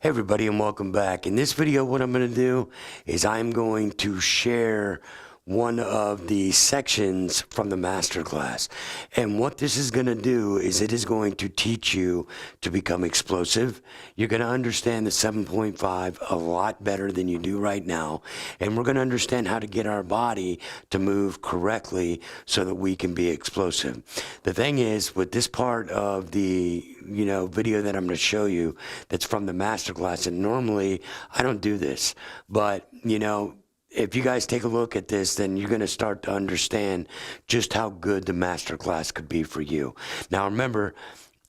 Hey everybody, and welcome back. In this video, what I'm going to do is I'm going to share one of the sections from the masterclass. And what this is going to do is it is going to teach you to become explosive. You're going to understand the 7.5 a lot better than you do right now. And we're going to understand how to get our body to move correctly so that we can be explosive. The thing is, with this part of the video that I'm going to show you that's from the masterclass, and normally I don't do this, but if you guys take a look at this, then you're going to start to understand just how good the masterclass could be for you. Now remember,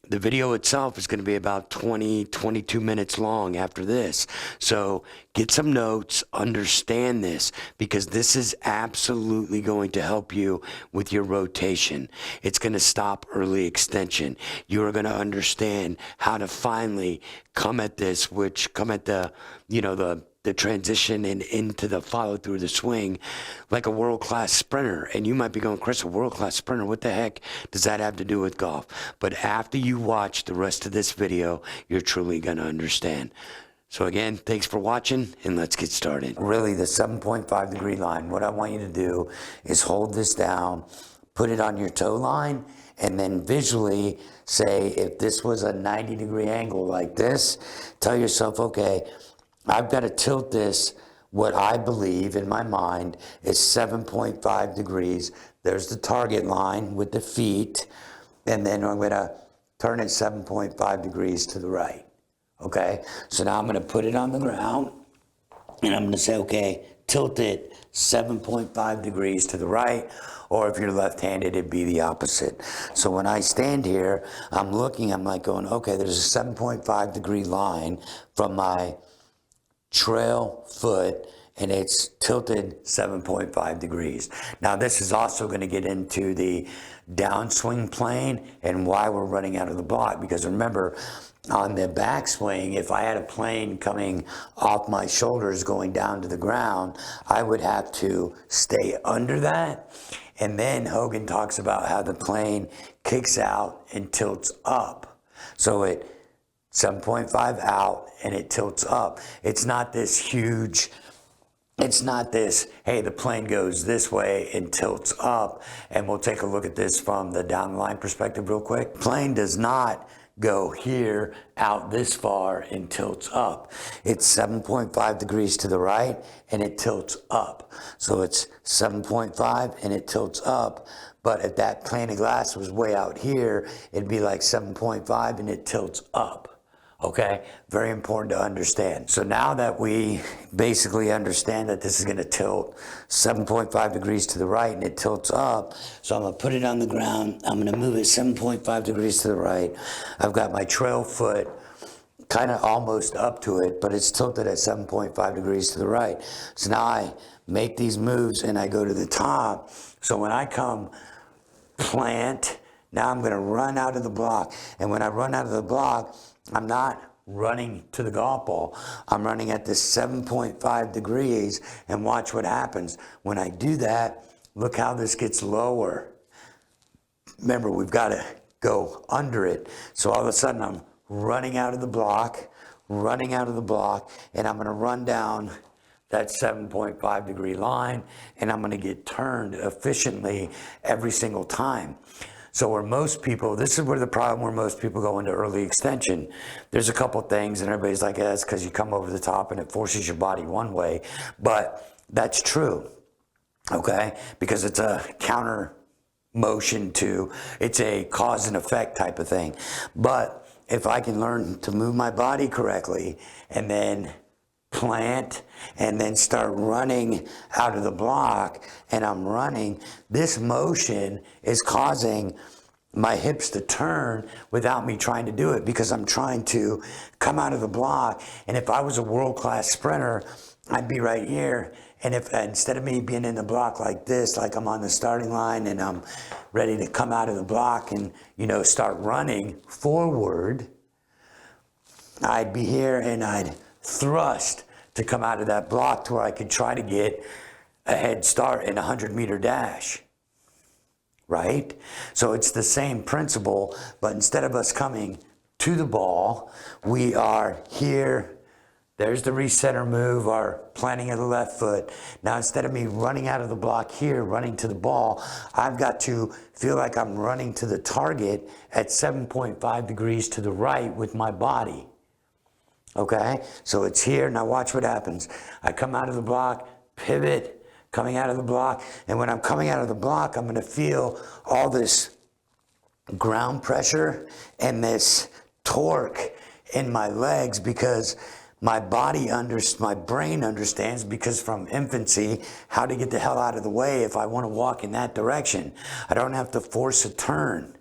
the video itself is going to be about 22 minutes long after this. So get some notes, understand this, because this is absolutely going to help you with your rotation. It's going to stop early extension. You are going to understand how to finally come at this, come at the transition and into the follow through the swing like a world-class sprinter. And you might be going, Chris, a world-class sprinter, what the heck does that have to do with golf? But after you watch the rest of this video, you're truly going to understand. So again, thanks for watching, and let's get started. Really, the 7.5 degree line, what I want you to do is hold this down, put it on your toe line, and then visually say, if this was a 90 degree angle like this, tell yourself, okay, I've got to tilt this, what I believe in my mind is 7.5 degrees. There's the target line with the feet, and then I'm going to turn it 7.5 degrees to the right. Okay? So now I'm going to put it on the ground, and I'm going to say, okay, tilt it 7.5 degrees to the right, or if you're left-handed, it'd be the opposite. So when I stand here, I'm looking, I'm like going, okay, there's a 7.5 degree line from my trail foot, and it's tilted 7.5 degrees. Now this is also going to get into the downswing plane and why we're running out of the block, because remember, on the backswing, if I had a plane coming off my shoulders going down to the ground, I would have to stay under that. And then Hogan talks about how the plane kicks out and tilts up. So it 7.5 out and it tilts up. It's not this huge, it's not this, hey, the plane goes this way and tilts up. And we'll take a look at this from the down the line perspective real quick. Plane does not go here out this far and tilts up. It's 7.5 degrees to the right and it tilts up. So it's 7.5 and it tilts up. But if that plane of glass was way out here, it'd be like 7.5 and it tilts up. Okay, very important to understand. So now that we basically understand that this is going to tilt 7.5 degrees to the right and it tilts up, so I'm going to put it on the ground. I'm going to move it 7.5 degrees to the right. I've got my trail foot kind of almost up to it, but it's tilted at 7.5 degrees to the right. So now I make these moves and I go to the top. So when I come plant, now I'm going to run out of the block. And when I run out of the block, I'm not running to the golf ball. I'm running at this 7.5 degrees, and watch what happens. When I do that, look how this gets lower. Remember, we've got to go under it. So all of a sudden, I'm running out of the block, and I'm going to run down that 7.5 degree line, and I'm going to get turned efficiently every single time. So where most people, this is where the problem where most people go into early extension. There's a couple things, and everybody's like, yeah, that's because you come over the top and it forces your body one way. But that's true, okay? Because it's a counter motion to, it's a cause and effect type of thing. But if I can learn to move my body correctly and then plant and then start running out of the block, and I'm running, this motion is causing my hips to turn without me trying to do it, because I'm trying to come out of the block. And if I was a world-class sprinter, I'd be right here, and if instead of me being in the block like this, like I'm on the starting line and I'm ready to come out of the block and start running forward, I'd be here and I'd thrust to come out of that block to where I could try to get a head start in a 100-meter dash, right? So it's the same principle, but instead of us coming to the ball, we are here There's the recenter move, our planting of the left foot. Now, instead of me running out of the block here, running to the ball, I've got to feel like I'm running to the target at 7.5 degrees to the right with my body. Okay? So it's here. Now watch what happens. I come out of the block, pivot, coming out of the block. And when I'm coming out of the block, I'm going to feel all this ground pressure and this torque in my legs, because my brain understands, because from infancy, how to get the hell out of the way if I want to walk in that direction. I don't have to force a turn.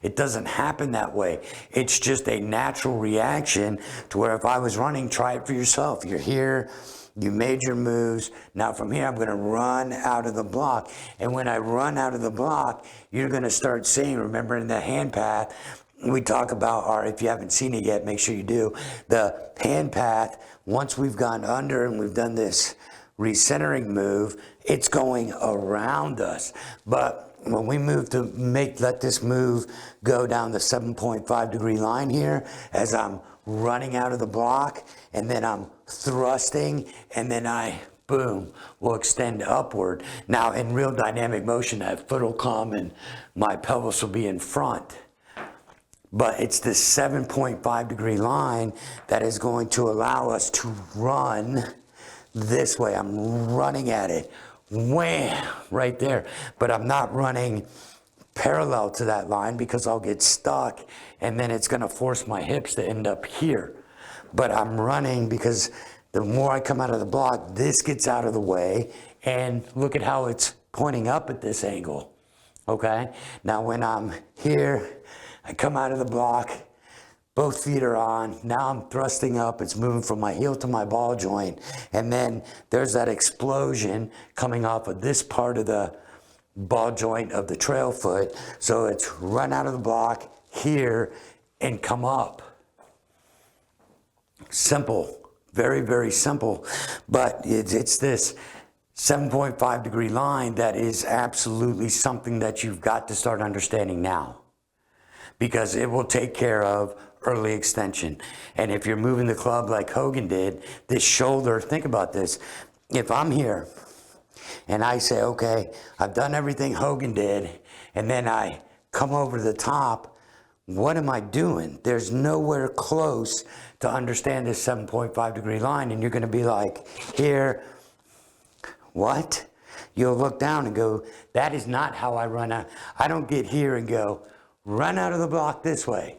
It doesn't happen that way. It's just a natural reaction to where if I was running, try it for yourself. You're here, you made your moves. Now from here, I'm going to run out of the block. And when I run out of the block, you're going to start seeing, remember in the hand path, we talk about, or if you haven't seen it yet, make sure you do, the hand path. Once we've gone under and we've done this recentering move, it's going around us. But when we move to let this move go down the 7.5 degree line here, as I'm running out of the block, and then I'm thrusting, and then I, boom, will extend upward. Now in real dynamic motion, that foot will come and my pelvis will be in front. But it's this 7.5 degree line that is going to allow us to run this way. I'm running at it, wham, right there. But I'm not running parallel to that line, because I'll get stuck and then it's going to force my hips to end up here. But I'm running because the more I come out of the block, this gets out of the way. And look at how it's pointing up at this angle. Okay? Now when I'm here, I come out of the block, both feet are on. Now I'm thrusting up. It's moving from my heel to my ball joint. And then there's that explosion coming off of this part of the ball joint of the trail foot. So it's run out of the block here and come up. Simple. Very, very simple. But it's this 7.5 degree line that is absolutely something that you've got to start understanding now, because it will take care of early extension. And if you're moving the club like Hogan did, this shoulder, think about this. If I'm here and I say, okay, I've done everything Hogan did, and then I come over the top, what am I doing? There's nowhere close to understand this 7.5 degree line. And you're going to be like, here, what? You'll look down and go, that is not how I run out. I don't get here and go, run out of the block this way.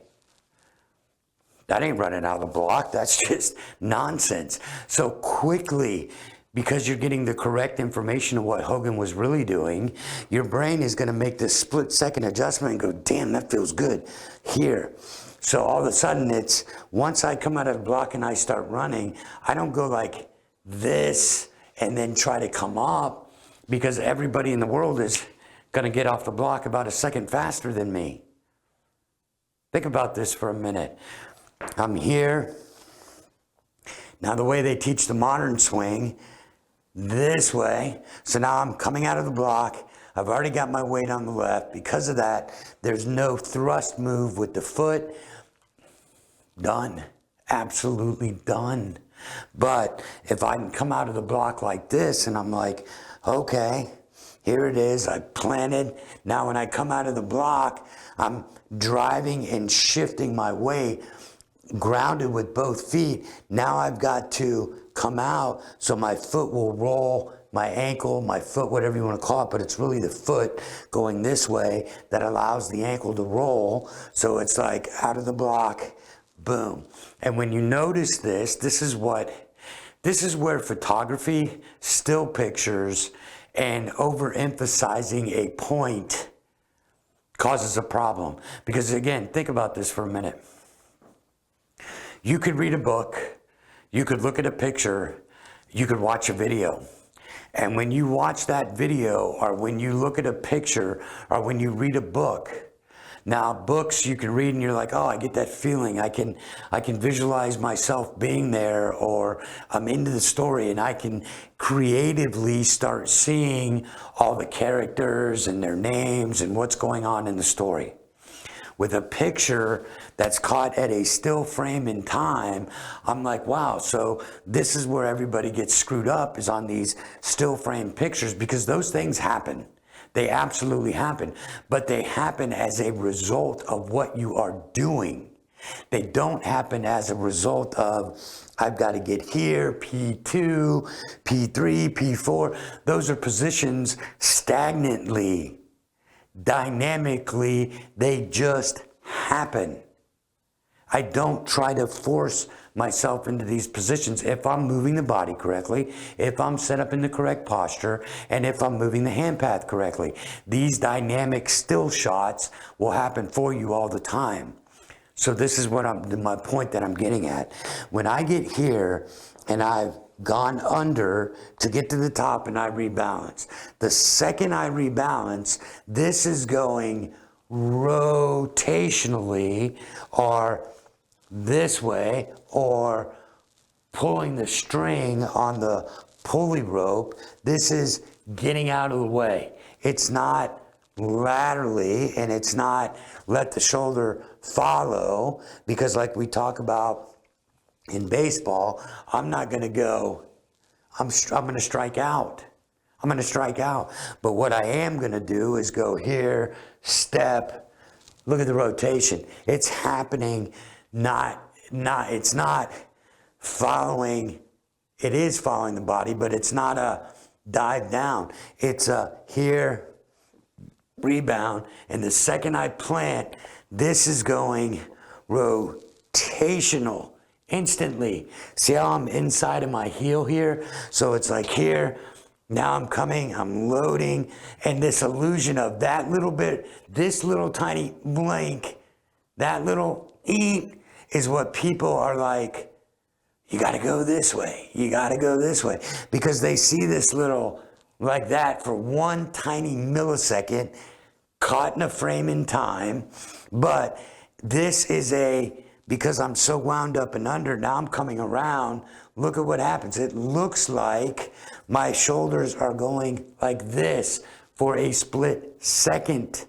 That ain't running out of the block. That's just nonsense. So quickly, because you're getting the correct information of what Hogan was really doing, your brain is going to make this split-second adjustment and go, damn, that feels good here. So all of a sudden, it's once I come out of the block and I start running, I don't go like this and then try to come up, because everybody in the world is going to get off the block about a second faster than me. Think about this for a minute. I'm here. Now the way they teach the modern swing, this way. So now I'm coming out of the block. I've already got my weight on the left. Because of that, there's no thrust move with the foot. Done. Absolutely done. But if I can come out of the block like this and I'm like, okay, here it is, I planted. Now when I come out of the block, I'm driving and shifting my weight, grounded with both feet. Now I've got to come out so my foot will roll, my ankle, my foot, whatever you want to call it, but it's really the foot going this way that allows the ankle to roll. So it's like out of the block, boom. And when you notice this, this is where photography, still pictures, and overemphasizing a point causes a problem. Because again, think about this for a minute. You could read a book, you could look at a picture, you could watch a video. And when you watch that video, or when you look at a picture, or when you read a book, now books you can read and you're like, oh, I get that feeling. I can visualize myself being there, or I'm into the story and I can creatively start seeing all the characters and their names and what's going on in the story. with a picture that's caught at a still frame in time, I'm like, wow, so this is where everybody gets screwed up, is on these still frame pictures, because those things happen. They absolutely happen, but they happen as a result of what you are doing. They don't happen as a result of, I've got to get here, P2, P3, P4. Those are positions stagnantly, dynamically, they just happen. I don't try to force myself into these positions if I'm moving the body correctly, if I'm set up in the correct posture, and if I'm moving the hand path correctly. These dynamic still shots will happen for you all the time. So this is what my point that I'm getting at. When I get here and I've gone under to get to the top and I rebalance, the second I rebalance, this is going rotationally, or this way, or pulling the string on the pulley rope. This is getting out of the way. It's not laterally, and it's not let the shoulder follow, because like we talk about in baseball, I'm not going to go, I'm going to strike out. I'm going to strike out. But what I am going to do is go here, step, look at the rotation. It's happening, it's not following, it is following the body, but it's not a dive down. It's a here, rebound, and the second I plant, this is going rotational instantly. See how I'm inside of my heel here? So it's like here, now I'm coming, I'm loading, and this illusion of that little bit, this little tiny blink, that little eat is what people are like, you got to go this way, you got to go this way, because they see this little, like that, for one tiny millisecond, caught in a frame in time. But this is because I'm so wound up and under, now I'm coming around, look at what happens. It looks like my shoulders are going like this for a split second,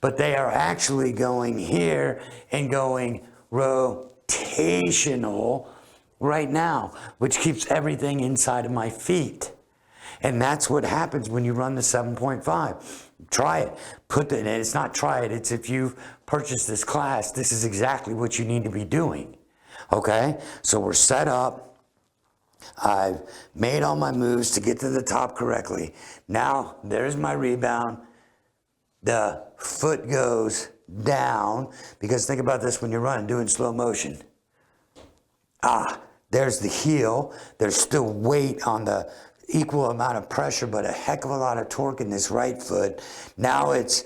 but they are actually going here and going rotational right now, which keeps everything inside of my feet. And that's what happens when you run the 7.5. Try it. And it's not try it, it's if you've purchased this class, this is exactly what you need to be doing. Okay? So we're set up. I've made all my moves to get to the top correctly. Now, there's my rebound. The foot goes down, because think about this when you're running, doing slow motion. There's the heel. There's still weight on the equal amount of pressure, but a heck of a lot of torque in this right foot. Now it's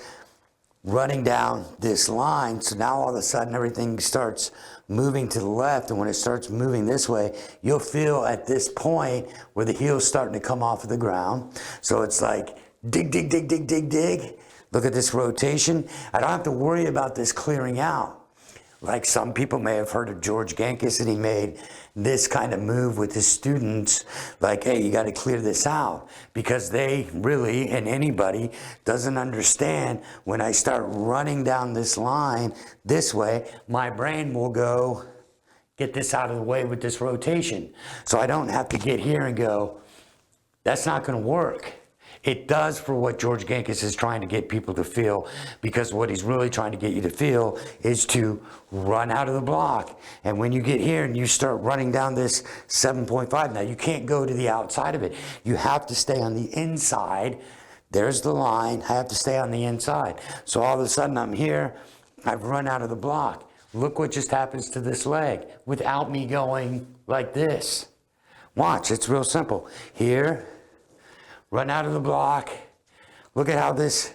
running down this line. So now all of a sudden everything starts moving to the left. And when it starts moving this way, you'll feel at this point where the heel's starting to come off of the ground. So it's like dig, dig, dig, dig, dig, dig. Look at this rotation. I don't have to worry about this clearing out. Like some people may have heard of George Gankis, and he made this kind of move with his students, like, hey, you got to clear this out, because they really, and anybody, doesn't understand when I start running down this line this way, my brain will go, get this out of the way with this rotation. So I don't have to get here and go, that's not going to work. It does for what George Gankis is trying to get people to feel, because what he's really trying to get you to feel is to run out of the block. And when you get here and you start running down this 7.5, now you can't go to the outside of it. You have to stay on the inside. There's the line. I have to stay on the inside. So all of a sudden I'm here. I've run out of the block. Look what just happens to this leg without me going like this. Watch, it's real simple. Here. Run out of the block. Look at how this,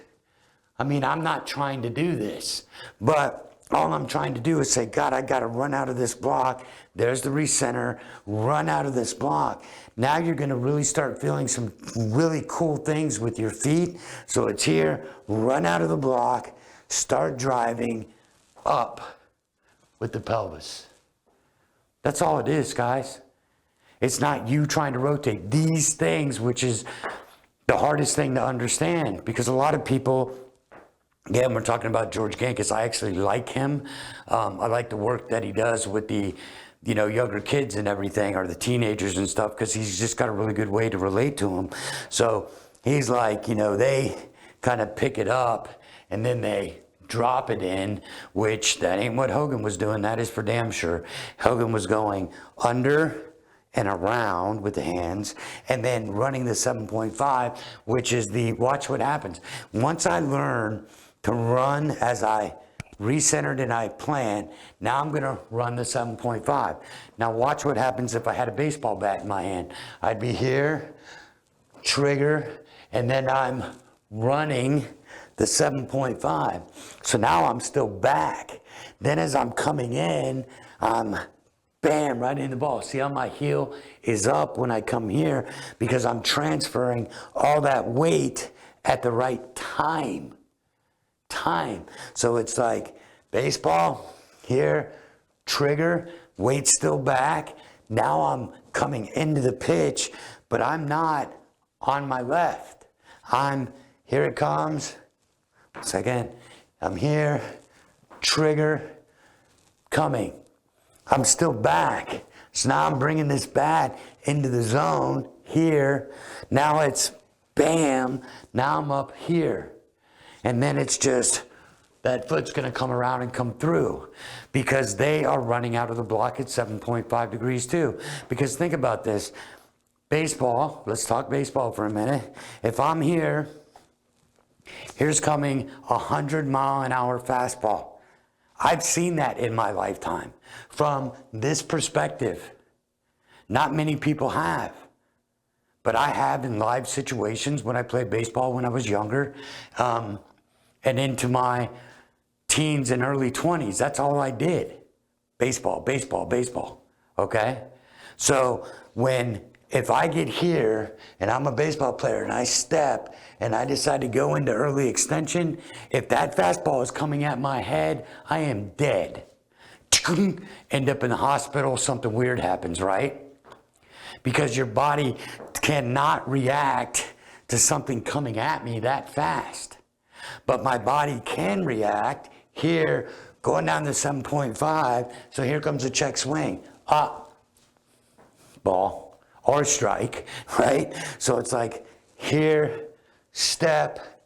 I'm not trying to do this, but all I'm trying to do is say, God, I got to run out of this block. There's the recenter, run out of this block. Now you're going to really start feeling some really cool things with your feet. So it's here, run out of the block, start driving up with the pelvis. That's all it is, guys. It's not you trying to rotate these things, which is the hardest thing to understand, because a lot of people Yeah, we're talking about George Gankus. I actually like him. I like the work that he does with the, younger kids and everything, or the teenagers and stuff, because he's just got a really good way to relate to them. So he's like, they kind of pick it up and then they drop it in, which that ain't what Hogan was doing. That is for damn sure. Hogan was going under and around with the hands, and then running the 7.5, which is watch what happens. Once I learn to run as I recentered and I plant, now I'm gonna run the 7.5. Now watch what happens if I had a baseball bat in my hand. I'd be here, trigger, and then I'm running the 7.5. So now I'm still back. Then as I'm coming in, I'm bam, right in the ball. See how my heel is up when I come here, because I'm transferring all that weight at the right time. So it's like baseball, here, trigger, weight still back. Now I'm coming into the pitch, but I'm not on my left. Here it comes. Second, I'm here, trigger, coming. I'm still back. So now I'm bringing this bat into the zone here. Now it's bam. Now I'm up here. And then it's just, that foot's going to come around and come through, because they are running out of the block at 7.5 degrees too. Because think about this. Baseball, let's talk baseball for a minute. If I'm here, here's coming 100-mile-an-hour fastball. I've seen that in my lifetime from this perspective. Not many people have. But I have in live situations when I played baseball when I was younger, and into my teens and early 20s. That's all I did. Baseball, okay? So if I get here and I'm a baseball player and I step and I decide to go into early extension, if that fastball is coming at my head, I am dead. End up in the hospital, something weird happens, right? Because your body cannot react to something coming at me that fast. But my body can react here, going down to 7.5, so here comes a check swing. Up, ball, or strike, right? So it's like here, step,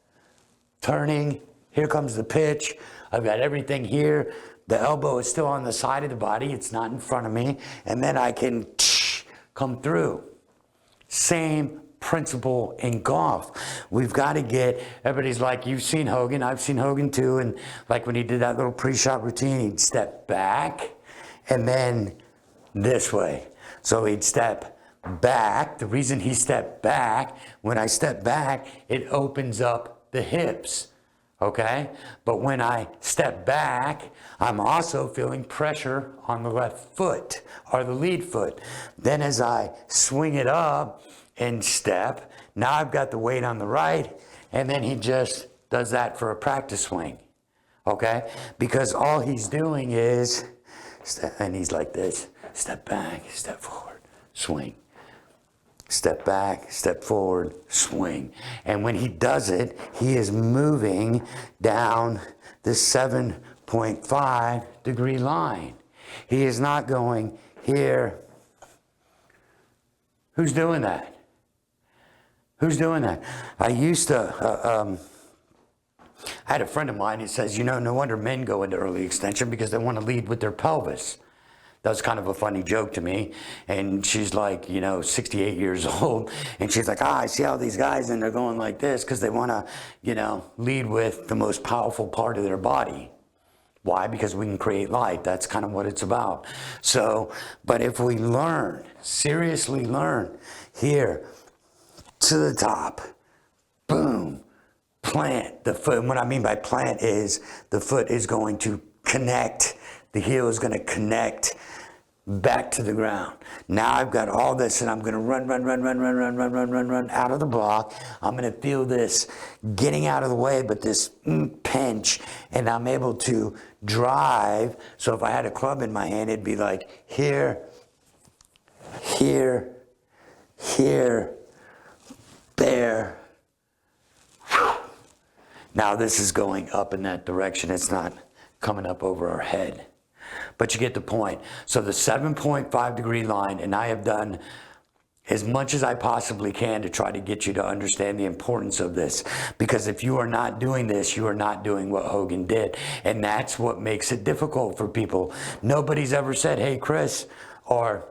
turning, here comes the pitch. I've got everything here. The elbow is still on the side of the body. It's not in front of me. And then I can come through. Same principle in golf. We've got to get, everybody's like, you've seen Hogan, I've seen Hogan too, and like when he did that little pre-shot routine, he'd step back and then this way. So he'd step back. The reason he stepped back, when I step back, it opens up the hips, okay? But when I step back, I'm also feeling pressure on the left foot, or the lead foot. Then as I swing it up and step, now I've got the weight on the right, and then he just does that for a practice swing, okay? Because all he's doing is, and he's like this, step back, step forward, swing. Step back, step forward, swing. And when he does it, he is moving down the 7.5 degree line. He is not going here. Who's doing that? Who's doing that? I used to, I had a friend of mine who says, no wonder men go into early extension because they want to lead with their pelvis. That was kind of a funny joke to me. And she's like, 68 years old. And she's like, I see all these guys and they're going like this because they want to, lead with the most powerful part of their body. Why? Because we can create light. That's kind of what it's about. So, but if we learn, seriously learn, here, to the top, boom, plant the foot. And what I mean by plant is the foot is going to connect, the heel is going to connect back to the ground. Now I've got all this and I'm going to run out of the block. I'm going to feel this getting out of the way, but this pinch, and I'm able to drive. So if I had a club in my hand, it'd be like here, here, here, there. Now this is going up in that direction. It's not coming up over our head. But you get the point. So the 7.5 degree line, and I have done as much as I possibly can to try to get you to understand the importance of this. Because if you are not doing this, you are not doing what Hogan did. And that's what makes it difficult for people. Nobody's ever said, hey, Chris, or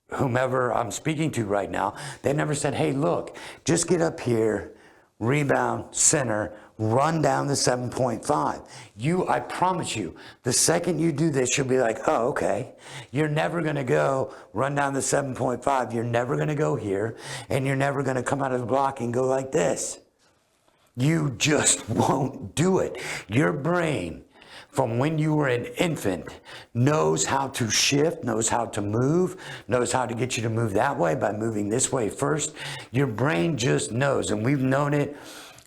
whomever I'm speaking to right now, they never said, hey, look, just get up here, rebound, center, run down the 7.5. I promise you, the second you do this, you'll be like, oh, okay. You're never going to go run down the 7.5. You're never going to go here, and you're never going to come out of the block and go like this. You just won't do it. Your brain, from when you were an infant, knows how to shift, knows how to move, knows how to get you to move that way by moving this way first. Your brain just knows, and we've known it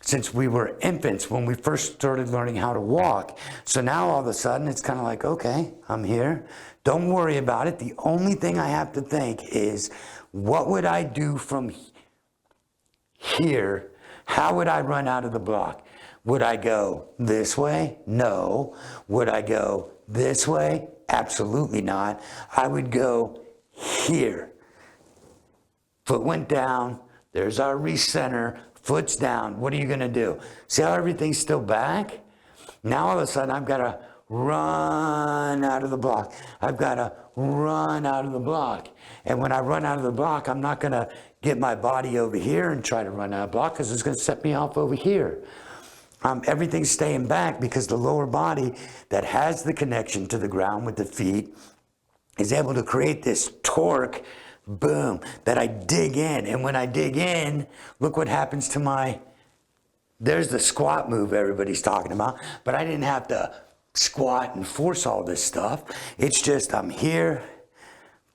since we were infants when we first started learning how to walk. So now all of a sudden it's kind of like, okay, I'm here. Don't worry about it. The only thing I have to think is, what would I do from here? How would I run out of the block? Would I go this way? No. Would I go this way? Absolutely not. I would go here. Foot went down. There's our recenter. Foot's down. What are you going to do? See how everything's still back? Now all of a sudden I've got to run out of the block. I've got to run out of the block. And when I run out of the block, I'm not going to get my body over here and try to run out of the block, because it's going to set me off over here. Everything's staying back because the lower body that has the connection to the ground with the feet is able to create this torque, boom, that I dig in. And when I dig in, look what happens to there's the squat move everybody's talking about, but I didn't have to squat and force all this stuff. It's just, I'm here,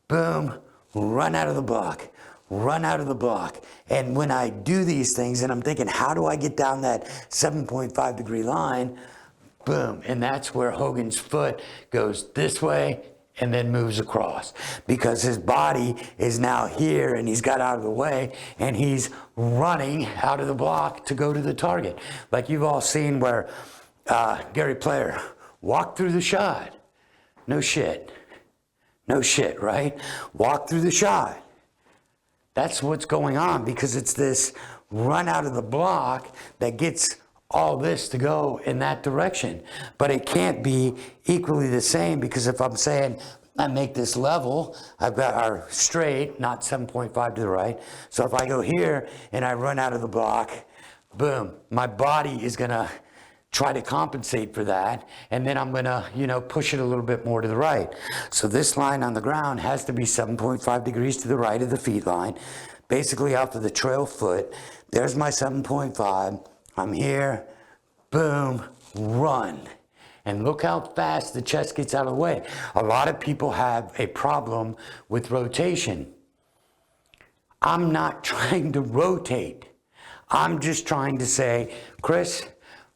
boom, run out of the block. Run out of the block. And when I do these things and I'm thinking, how do I get down that 7.5 degree line? Boom. And that's where Hogan's foot goes this way and then moves across, because his body is now here and he's got out of the way and he's running out of the block to go to the target. Like you've all seen where Gary Player walked through the shot. No shit. No shit, right? Walk through the shot. That's what's going on, because it's this run out of the block that gets all this to go in that direction. But it can't be equally the same, because if I'm saying I make this level, I've got our straight, not 7.5 to the right. So if I go here and I run out of the block, boom, my body is going to try to compensate for that, and then I'm gonna, push it a little bit more to the right. So this line on the ground has to be 7.5 degrees to the right of the feet line, basically off of the trail foot. There's my 7.5. I'm here, boom, run. And look how fast the chest gets out of the way. A lot of people have a problem with rotation. I'm not trying to rotate. I'm just trying to say, Chris,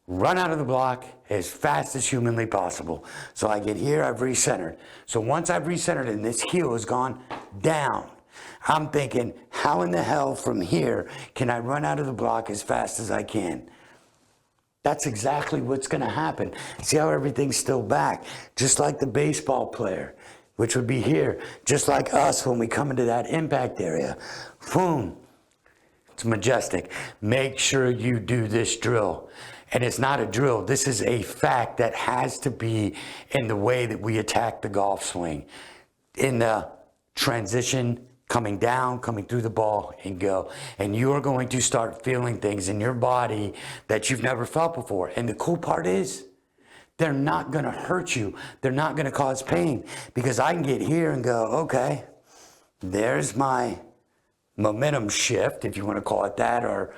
run out of the block as fast as humanly possible. So I get here, I've recentered. So once I've recentered and this heel has gone down, I'm thinking, how in the hell from here can I run out of the block as fast as I can? That's exactly what's going to happen. See how everything's still back? Just like the baseball player, which would be here. Just like us when we come into that impact area. Boom. It's majestic. Make sure you do this drill. And it's not a drill. This is a fact that has to be in the way that we attack the golf swing. In the transition, coming down, coming through the ball, and go. And you are going to start feeling things in your body that you've never felt before. And the cool part is, they're not going to hurt you. They're not going to cause pain. Because I can get here and go, okay, there's my momentum shift, if you want to call it that, or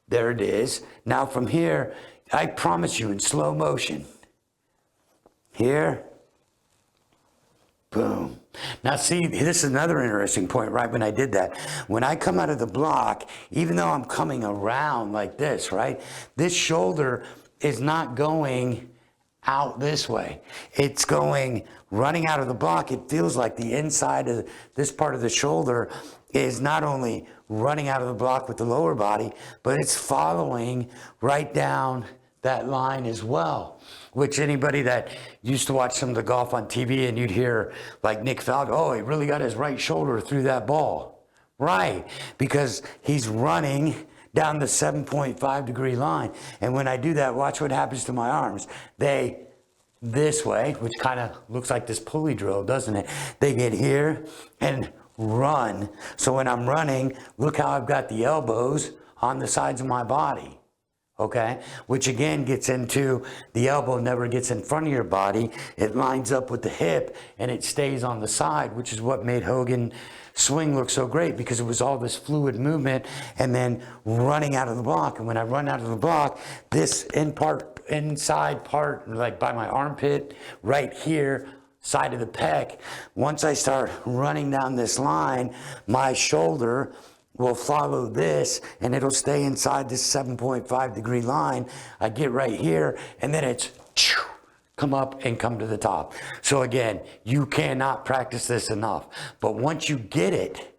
there it is. Now from here, I promise you, in slow motion, here, boom. Now see, this is another interesting point right when I did that. When I come out of the block, even though I'm coming around like this, right? This shoulder is not going out this way. It's going, running out of the block. It feels like the inside of this part of the shoulder is not only running out of the block with the lower body, but it's following right down that line as well. Which anybody that used to watch some of the golf on TV and you'd hear like Nick Falco, oh, he really got his right shoulder through that ball. Right, because he's running down the 7.5 degree line. And when I do that, watch what happens to my arms. They, this way, which kind of looks like this pulley drill, doesn't it? They get here and run. So when I'm running, look how I've got the elbows on the sides of my body. Okay, which again gets into the elbow never gets in front of your body. It lines up with the hip and it stays on the side, which is what made Hogan swing look so great, because it was all this fluid movement and then running out of the block. And when I run out of the block, this inside part, like by my armpit, right here, side of the pec, once I start running down this line, my shoulder will follow this and it'll stay inside this 7.5 degree line. I get right here and then it's come up and come to the top. So again, you cannot practice this enough. But once you get it,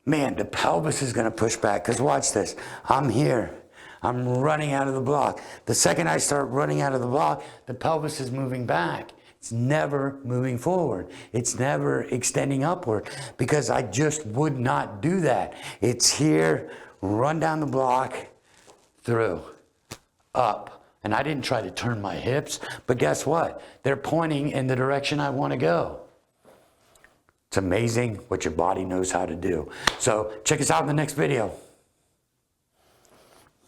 man, the pelvis is gonna push back, because watch this. I'm here. I'm running out of the block. The second I start running out of the block, the pelvis is moving back. It's never moving forward. It's never extending upward, because I just would not do that. It's here, run down the block, through, up. And I didn't try to turn my hips, but guess what? They're pointing in the direction I want to go. It's amazing what your body knows how to do. So check us out in the next video.